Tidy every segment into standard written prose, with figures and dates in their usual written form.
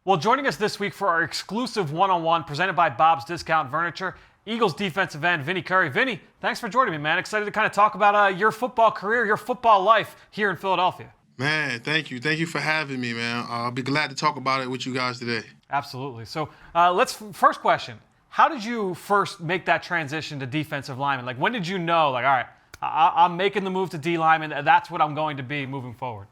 Well, joining us this week for our exclusive one-on-one presented by Bob's Discount Furniture, Eagles defensive end Vinny Curry. Vinny, thanks for joining me, man. Excited to kind of talk about your football career, your football life here in Philadelphia. Man, thank you. Thank you for having me, man. I'll be glad to talk about it with you guys today. Absolutely. So first question. How did you first make that transition to defensive lineman? Like, when did you know, like, all right, I'm making the move to D lineman, that's what I'm going to be moving forward?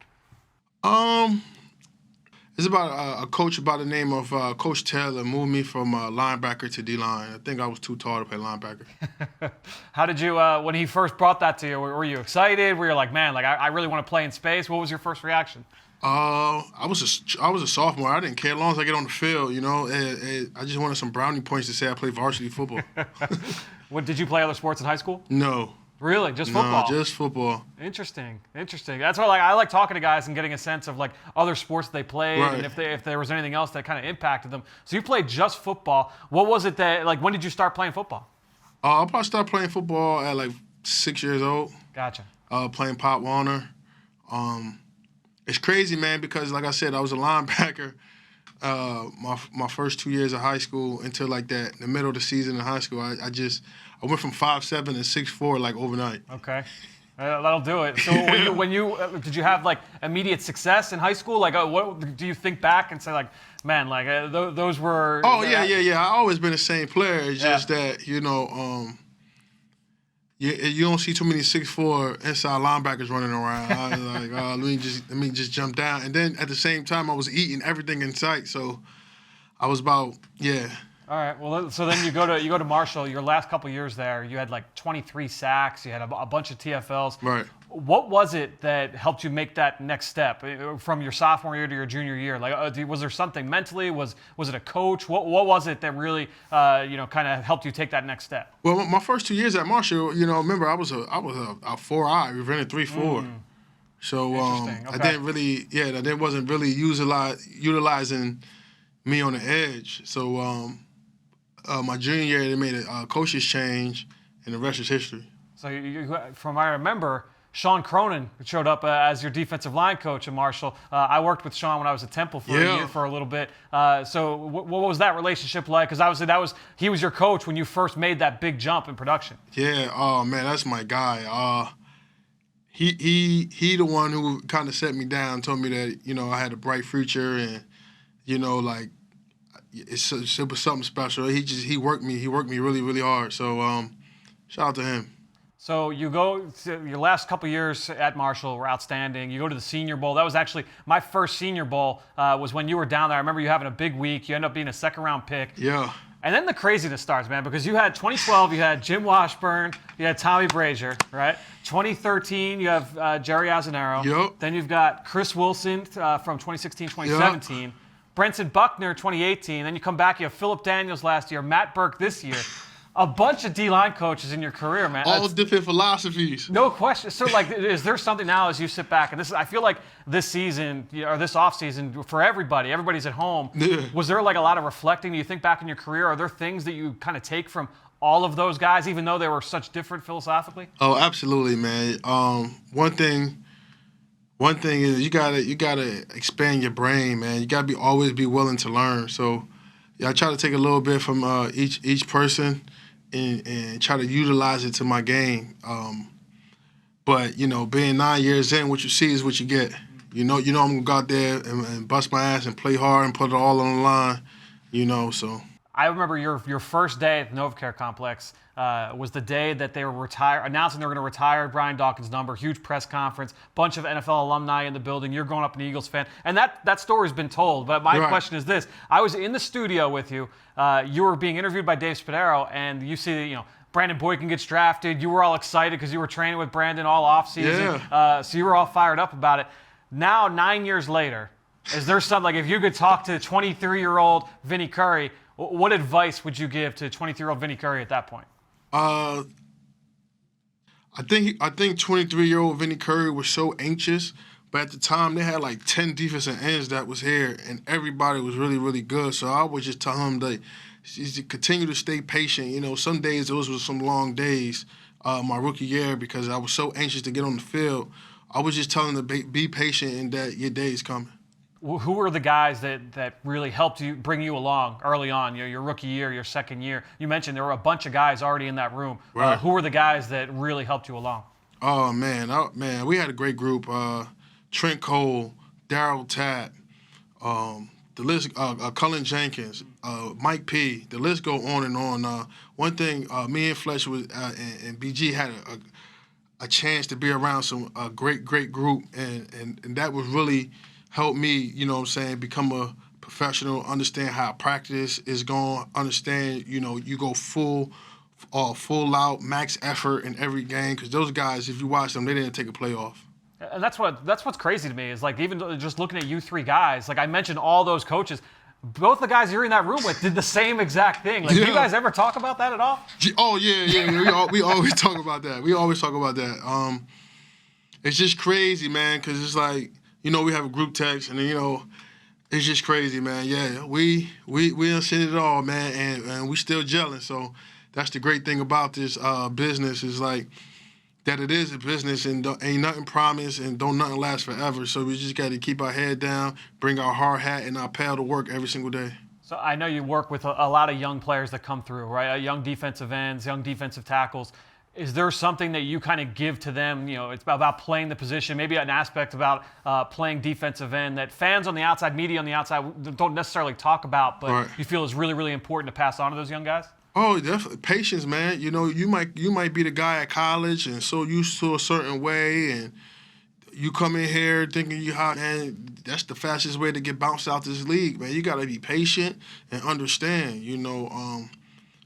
It's about a coach by the name of Coach Taylor moved me from linebacker to D-line. I think I was too tall to play linebacker. How did you, when he first brought that to you, were you excited? Were you like, man, like I really want to play in space? What was your first reaction? I was a sophomore. I didn't care as long as I get on the field. You know, I just wanted some brownie points to say I played varsity football. What, did you play other sports in high school? No. Really? Just football? No, just football. Interesting. That's why I like talking to guys and getting a sense of like other sports they played, right. And if there was anything else that kind of impacted them. So you played just football. What was it that, like, when did you start playing football? I probably started playing football at like 6 years old. Gotcha. Playing Pop Warner. It's crazy, man, because like I said, I was a linebacker my first 2 years of high school until like that, in the middle of the season in high school. I went from 5'7" to 6'4" like overnight. Okay. That'll do it. So did you have like immediate success in high school? Like, what do you think back and say like, man, like those were? Oh yeah. I always been the same player. It's just that you don't see too many 6'4" inside linebackers running around. I was like, let me just jump down. And then at the same time, I was eating everything in sight. So I was about. All right. Well, so then you go to Marshall. Your last couple years there, you had like 23 sacks. You had a bunch of TFLs. Right. What was it that helped you make that next step from your sophomore year to your junior year? Like, was there something mentally? Was it a coach? What was it that really kind of helped you take that next step? Well, my first 2 years at Marshall, remember I was a 4I. We ran a 3-4. So Okay. that wasn't really utilizing me on the edge. So my junior year, they made a coach's change, and the rest is history. So from what I remember, Sean Cronin showed up as your defensive line coach at Marshall. I worked with Sean when I was at Temple for a little bit. So what was that relationship like? Because obviously he was your coach when you first made that big jump in production. Yeah. Oh man, that's my guy. He the one who kind of set me down, told me that I had a bright future, and like. It was something special. He worked me really, really hard. So shout out to him. So you go to your last couple years at Marshall were outstanding. You go to the Senior Bowl. That was actually my first Senior Bowl was when you were down there. I remember you having a big week. You end up being a second-round pick. Yeah. And then the craziness starts, man, because you had 2012, you had Jim Washburn, you had Tommy Brazier, right? 2013, you have Jerry Azzinaro. Yep. Then you've got Chris Wilson from 2016, 2017. Yep. Brenton Buckner, 2018. Then you come back, you have Philip Daniels last year, Matt Burke this year. A bunch of D-line coaches in your career, man. All different philosophies. No question. So, like, is there something now as you sit back, and I feel like this season, or this offseason, for everybody's at home, was there like a lot of reflecting? Do you think back in your career, are there things that you kind of take from all of those guys, even though they were such different philosophically? Oh, absolutely, man. One thing is you gotta expand your brain, man. You gotta always be willing to learn. So, I try to take a little bit from each person and try to utilize it to my game. But being 9 years in, what you see is what you get. I'm gonna go out there and bust my ass and play hard and put it all on the line. So. I remember your first day at the NovaCare Complex was the day that they were announcing they were going to retire Brian Dawkins' number. Huge press conference, bunch of NFL alumni in the building. You're growing up an Eagles fan, and that story's been told. But my question is this: I was in the studio with you. You were being interviewed by Dave Spadaro, and you see Brandon Boykin gets drafted. You were all excited because you were training with Brandon all offseason. Yeah. So you were all fired up about it. Now, 9 years later, is there something like if you could talk to 23-year-old Vinny Curry? What advice would you give to 23-year-old Vinny Curry at that point? I think 23-year-old Vinny Curry was so anxious, but at the time they had like 10 defensive ends that was here, and everybody was really, really good. So I would just tell him that to continue to stay patient. Some days those were some long days my rookie year because I was so anxious to get on the field. I was just telling him to be patient and that your day is coming. Who were the guys that really helped you bring you along early on, your rookie year, your second year? You mentioned there were a bunch of guys already in that room. Right. Who were the guys that really helped you along? Oh, man, we had a great group. Trent Cole, Darryl Tapp, the list, Cullen Jenkins, Mike P. The list go on and on. One thing, me and Fletcher and BG had a chance to be around a great group, and that was really helped me, you know what I'm saying, become a professional, understand how practice is going, understand, you know, you go full out, max effort in every game, because those guys, if you watch them, they didn't take a play off. And that's what's crazy to me is like even just looking at you three guys, like I mentioned all those coaches, both the guys you're in that room with did the same exact thing. Like, do you guys ever talk about that at all? Oh, yeah. We always talk about that. It's just crazy, man, because it's like, you know, we have a group text, and then, you know, it's just crazy, man. Yeah, we done seen it all, man, and we still gelling. So that's the great thing about this business is like that it is a business and ain't nothing promised and don't nothing last forever. So we just got to keep our head down, bring our hard hat and our paddle to work every single day. So I know you work with a lot of young players that come through, right? Young defensive ends, young defensive tackles. Is there something that you kind of give to them? You know, it's about playing the position, maybe an aspect about playing defensive end that fans on the outside, media on the outside don't necessarily talk about, but right. You feel is really, really important to pass on to those young guys? Oh, definitely. Patience, man. You know, you might be the guy at college and so used to a certain way, and you come in here thinking you hot, and that's the fastest way to get bounced out this league, man. You got to be patient and understand, you know,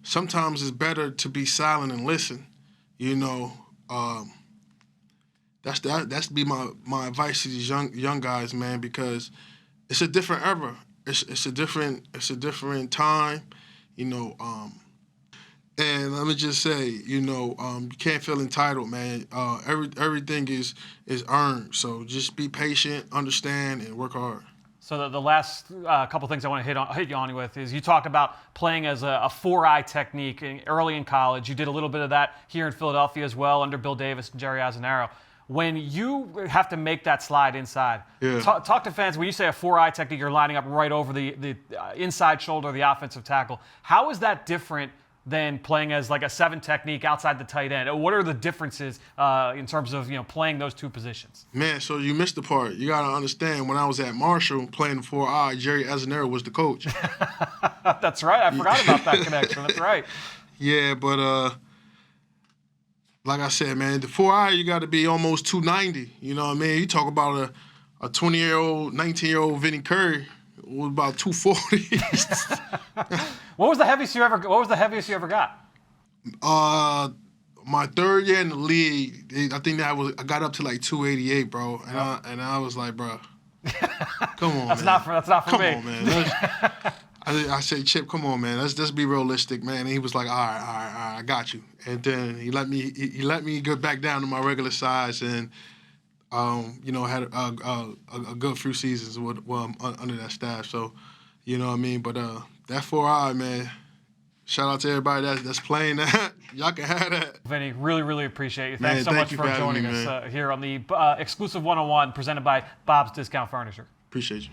sometimes it's better to be silent and listen. You know, that's be my advice to these young guys, man, because it's a different era. It's a different time, you know. And let me just say, you know, you can't feel entitled, man. Everything is earned. So just be patient, understand, and work hard. So the last couple things I want to hit you on with is you talked about playing as a 4-eye technique early in college. You did a little bit of that here in Philadelphia as well under Bill Davis and Jerry Azzanaro. When you have to make that slide inside, talk to fans. When you say a 4-eye technique, you're lining up right over the inside shoulder of the offensive tackle. How is that different than playing as like a 7 technique outside the tight end? What are the differences in terms of, you know, playing those two positions? Man, so you missed the part. You got to understand, when I was at Marshall playing the 4-eye, Jerry Azzanaro was the coach. That's right. I forgot about that connection. That's right. Yeah, but like I said, man, the 4-eye, you got to be almost 290. You know what I mean? You talk about a 20-year-old, 19-year-old Vinny Curry was about 240. What was the heaviest you ever got? My third year in the league, I think I got up to like 288, bro. And I was like, bro, come on, that's man. That's not for me. Come on, man. I said, Chip, come on, man. Let's be realistic, man. And he was like, all right, I got you. And then he let me get back down to my regular size, and you know, had a good few seasons under that staff. So, you know what I mean. But that 4-eye, man. Shout out to everybody that's playing that. Y'all can have that. Vinny, really, really appreciate you. Man, Thanks so much for joining us here on the exclusive 101 presented by Bob's Discount Furniture. Appreciate you.